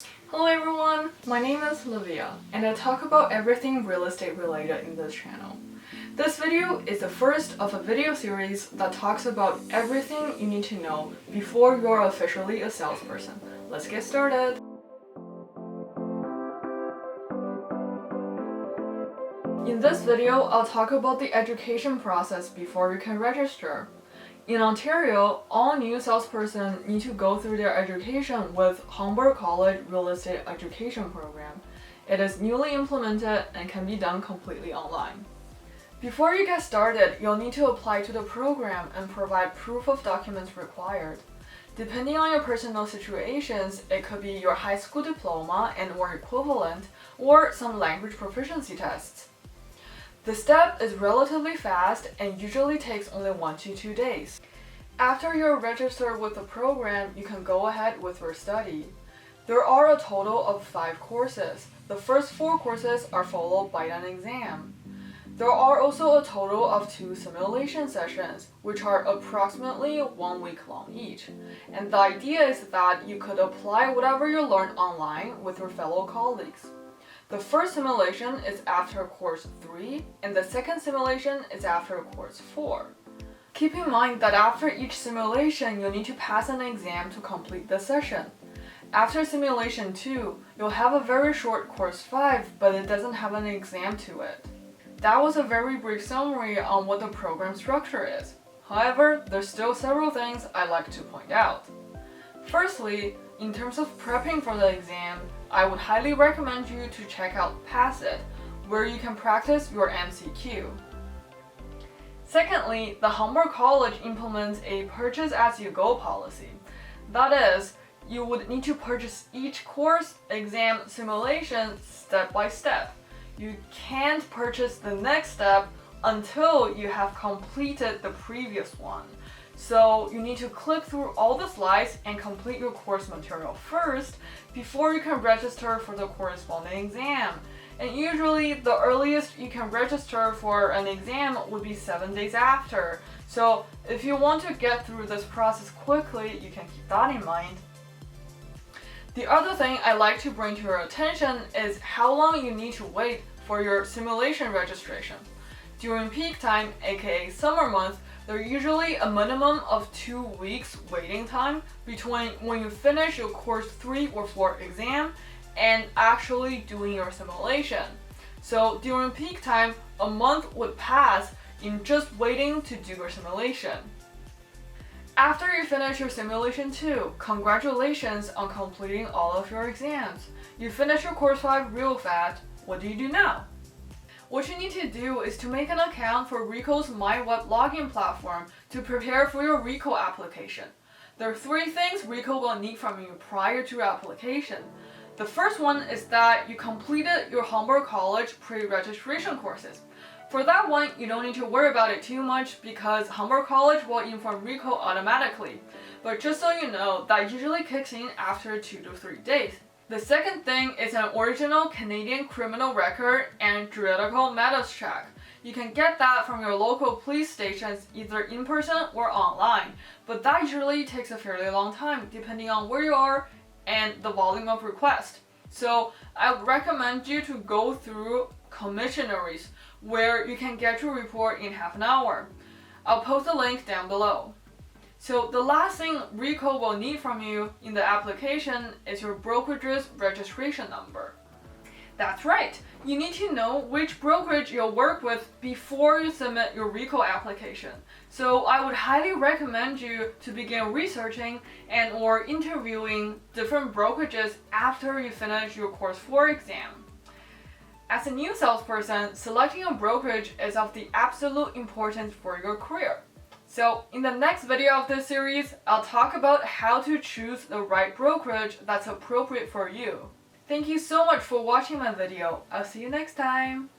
Hello everyone, my name is Livia, and I talk about everything real estate related in this channel. This video is the first of a video series that talks about everything you need to know before you're officially a salesperson. Let's get started! In this video, I'll talk about the education process before you can register. In Ontario, all new salespersons need to go through their education with Humber College Real Estate Education Program. It is newly implemented and can be done completely online. Before you get started, you'll need to apply to the program and provide proof of documents required. Depending on your personal situations, it could be your high school diploma and/or equivalent, or some language proficiency tests. The step is relatively fast and usually takes only 1 to 2 days. After you're registered with the program, you can go ahead with your study. There are a total of 5 courses. The first 4 courses are followed by an exam. There are also a total of 2 simulation sessions, which are approximately 1 week long each. And the idea is that you could apply whatever you learned online with your fellow colleagues. The first simulation is after course 3, and the second simulation is after course 4. Keep in mind that after each simulation, you'll need to pass an exam to complete the session. After simulation 2, you'll have a very short course 5, but it doesn't have an exam to it. That was a very brief summary on what the program structure is. However, there's still several things I'd like to point out. Firstly, in terms of prepping for the exam, I would highly recommend you to check out Pass It, where you can practice your MCQ. Secondly, the Humber College implements a purchase-as-you-go policy. That is, you would need to purchase each course, exam, simulation step by step. You can't purchase the next step until you have completed the previous one. So you need to click through all the slides and complete your course material first before you can register for the corresponding exam. And usually the earliest you can register for an exam would be 7 days after. So if you want to get through this process quickly, you can keep that in mind. The other thing I'd like to bring to your attention is how long you need to wait for your simulation registration. During peak time, aka summer month, there's usually a minimum of 2 weeks waiting time between when you finish your course 3 or 4 exam and actually doing your simulation. So during peak time, a month would pass in just waiting to do your simulation. After you finish your simulation 2, congratulations on completing all of your exams. You finish your course 5 real fast. What do you do now? What you need to do is to make an account for RECO's My Web login platform to prepare for your RECO application. There are 3 things RECO will need from you prior to your application. The first one is that you completed your Humber College pre-registration courses. For that one, you don't need to worry about it too much because Humber College will inform RECO automatically. But just so you know, that usually kicks in after 2 to 3 days. The second thing is an original Canadian criminal record and juridical matters check. You can get that from your local police stations either in person or online, but that usually takes a fairly long time depending on where you are and the volume of requests. So I would recommend you to go through commissionaries where you can get your report in half an hour. I'll post a link down below. So the last thing RECO will need from you in the application is your brokerage's registration number. That's right, you need to know which brokerage you'll work with before you submit your RECO application. So I would highly recommend you to begin researching and/or interviewing different brokerages after you finish your course 4 exam. As a new salesperson, selecting a brokerage is of the absolute importance for your career. So in the next video of this series, I'll talk about how to choose the right brokerage that's appropriate for you. Thank you so much for watching my video. I'll see you next time.